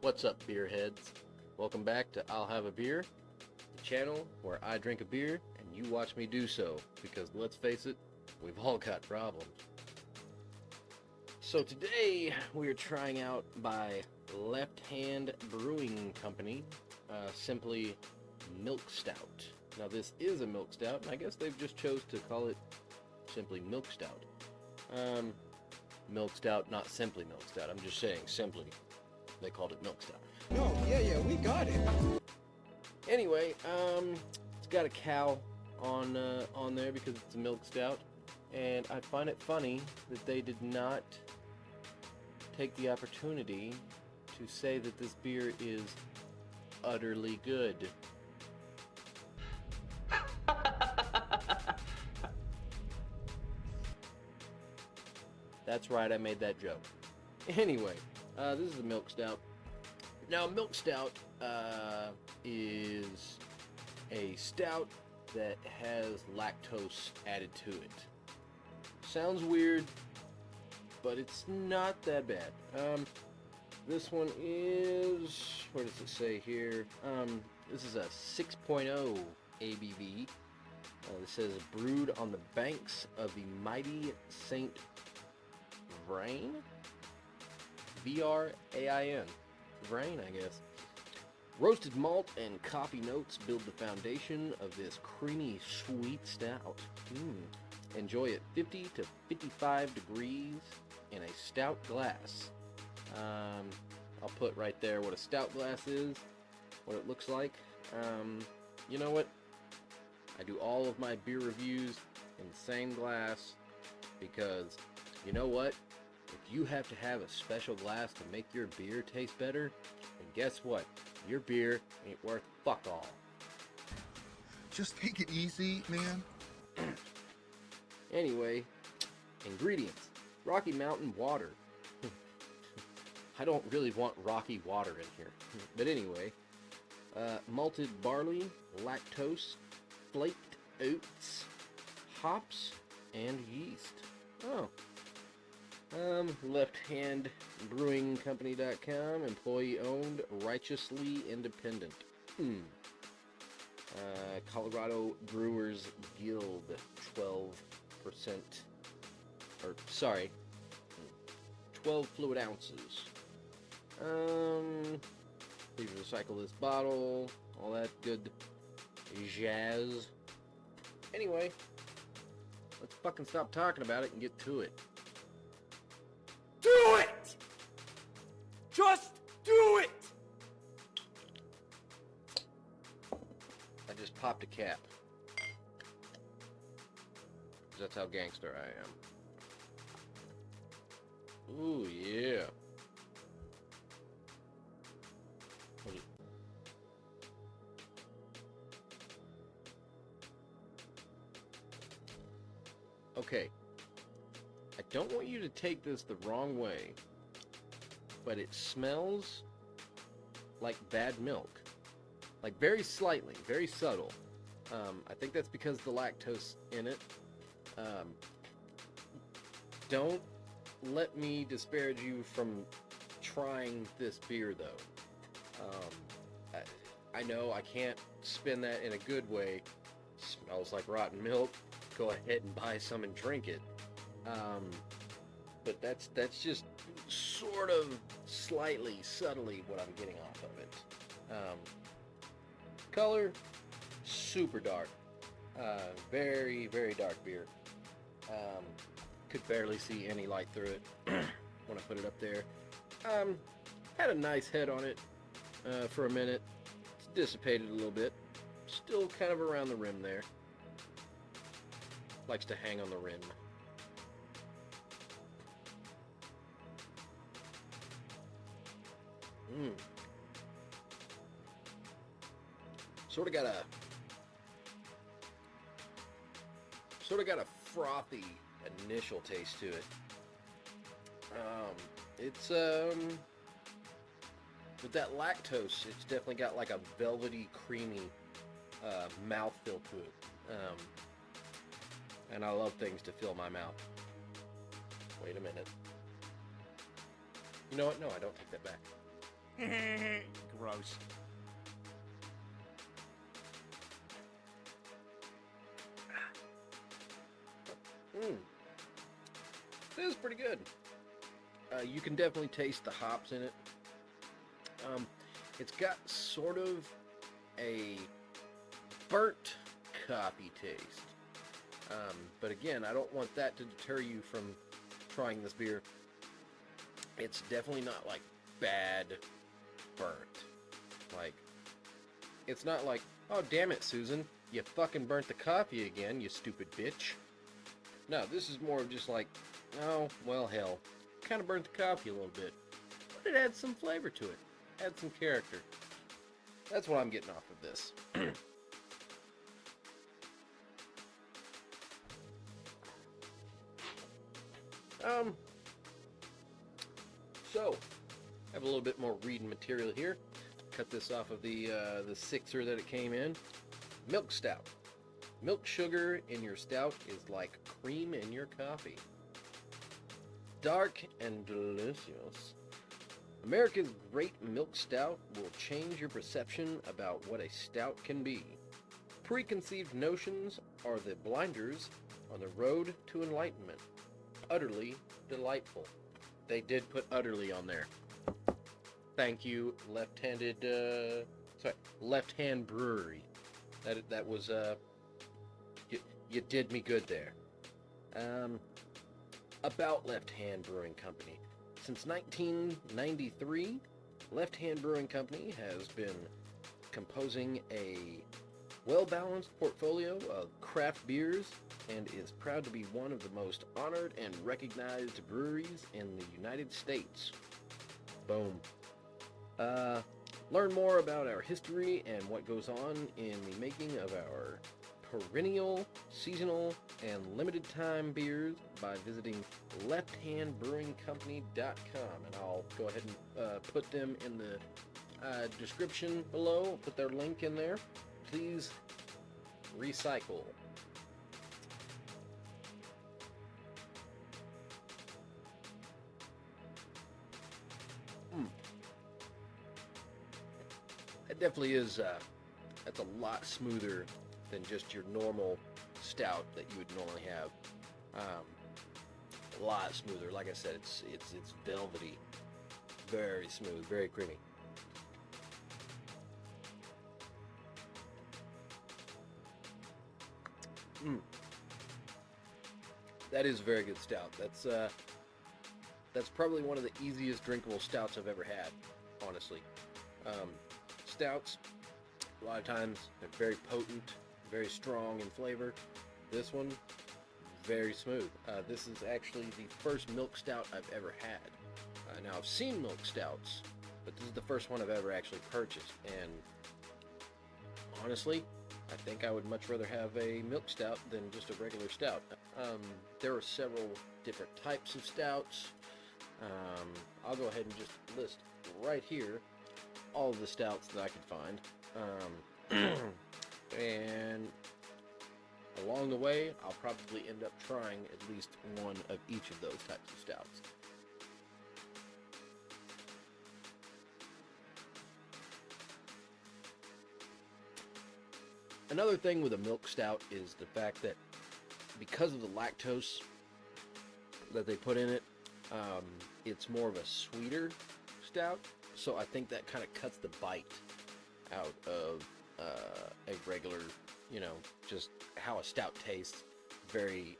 What's up, beer heads? Welcome back to I'll Have a Beer, the channel where I drink a beer and you watch me do so, because let's face it, we've all got problems. So today we are trying out by Left Hand Brewing Company, simply Milk Stout. Now this is a Milk Stout, and I guess they've just chose to call it simply Milk Stout. Milk Stout, not simply Milk Stout. I'm just saying simply. They called it Milk Stout. No, yeah, we got it. Anyway, it's got a cow on there because it's a Milk Stout, and I find it funny that they did not take the opportunity to say that this beer is utterly good. That's right, I made that joke. Anyway, this is a Milk Stout. Now, Milk Stout is a stout that has lactose added to it. Sounds weird, but it's not that bad. This one is, where does it say here? This is a 6.0 ABV. This says brewed on the banks of the mighty St. Vrain? V-R-A-I-N. Vrain, I guess. Roasted malt and coffee notes build the foundation of this creamy, sweet stout. Enjoy it 50 to 55 degrees in a stout glass. I'll put right there what a stout glass is, what it looks like. You know what? I do all of my beer reviews in the same glass because, you know what? If you have to have a special glass to make your beer taste better, then guess what? Your beer ain't worth fuck all. Just take it easy, man. Anyway, ingredients. Rocky Mountain water. I don't really want rocky water in here. But anyway, malted barley, lactose, flaked oats, hops, and yeast. Oh. LeftHandBrewingCompany.com, employee owned, righteously independent. Colorado Brewers Guild, 12%, or sorry, 12 fluid ounces. Please recycle this bottle, all that good jazz. Anyway, let's fucking stop talking about it and get to it. Do it! Just do it! I just popped a cap. That's how gangster I am. Ooh, yeah. Okay. I don't want you to take this the wrong way, but it smells like bad milk. Like very slightly, very subtle. I think that's because of the lactose in it. Don't let me disparage you from trying this beer, though. I know I can't spin that in a good way. Smells like rotten milk. Go ahead and buy some and drink it. But that's just sort of slightly, subtly what I'm getting off of it. Color, super dark. Very, very dark beer. Could barely see any light through it when I put it up there. Had a nice head on it for a minute. It's dissipated a little bit. Still kind of around the rim there. Likes to hang on the rim. Sort of got a frothy initial taste to it. It's with that lactose, it's definitely got like a velvety, creamy mouthfeel to it. And I love things to fill my mouth. Wait a minute. You know what? No, I don't take that back. Gross. This is pretty good. You can definitely taste the hops in it. It's got sort of a burnt coffee taste. But again, I don't want that to deter you from trying this beer. It's definitely not like bad burnt. Like, it's not like, oh damn it, Susan, you fucking burnt the coffee again, you stupid bitch. No, this is more of just like, oh, well, hell, kind of burnt the coffee a little bit, but it adds some flavor to it, adds some character. That's what I'm getting off of this. So, I have a little bit more reading material here. Cut this off of the sixer that it came in. Milk Stout. Milk sugar in your stout is like cream in your coffee. Dark and delicious. America's Great Milk Stout will change your perception about what a stout can be. Preconceived notions are the blinders on the road to enlightenment. Utterly delightful. They did put utterly on there. Thank you, Left Hand Brewery. That was you did me good there. About Left Hand Brewing Company. Since 1993, Left Hand Brewing Company has been composing a well-balanced portfolio of craft beers and is proud to be one of the most honored and recognized breweries in the United States. Boom. Learn more about our history and what goes on in the making of our perennial, seasonal, and limited time beers by visiting lefthandbrewingcompany.com, and I'll go ahead and put them in the description below. I'll put their link in there. Please recycle. It definitely is, that's a lot smoother than just your normal stout that you would normally have. A lot smoother. Like I said, it's velvety, very smooth, very creamy. That is a very good stout. That's probably one of the easiest drinkable stouts I've ever had, honestly. Stouts, a lot of times, they're very potent, very strong in flavor. This one, very smooth. This is actually the first milk stout I've ever had. Now, I've seen milk stouts, but this is the first one I've ever actually purchased. And honestly, I think I would much rather have a milk stout than just a regular stout. There are several different types of stouts. I'll go ahead and just list right here all of the stouts that I could find. And along the way, I'll probably end up trying at least one of each of those types of stouts. Another thing with a milk stout is the fact that because of the lactose that they put in it, it's more of a sweeter stout. So I think that kind of cuts the bite out of a regular, just how a stout tastes. Very,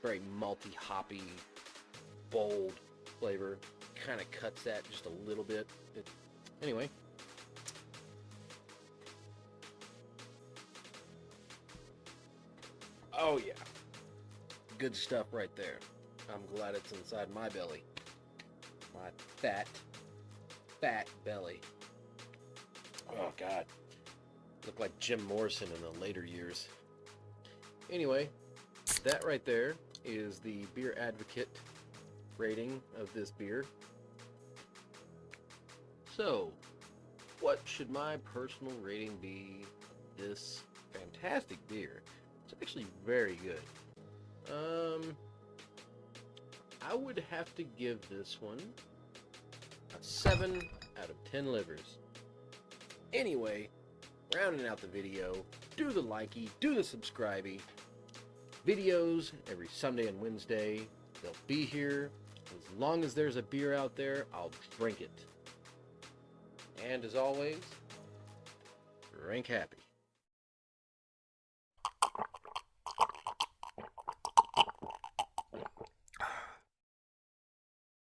very malty, hoppy, bold flavor. Kind of cuts that just a little bit. Anyway. Oh yeah. Good stuff right there. I'm glad it's inside my belly. My fat belly. Oh god. Look like Jim Morrison in the later years. Anyway, that right there is the Beer Advocate rating of this beer. So, what should my personal rating be of this fantastic beer? It's actually very good. I would have to give this one a 7 out of 10 livers. Anyway, rounding out the video, do the likey, do the subscribey. Videos every Sunday and Wednesday. They'll be here. As long as there's a beer out there, I'll drink it. And as always, drink happy.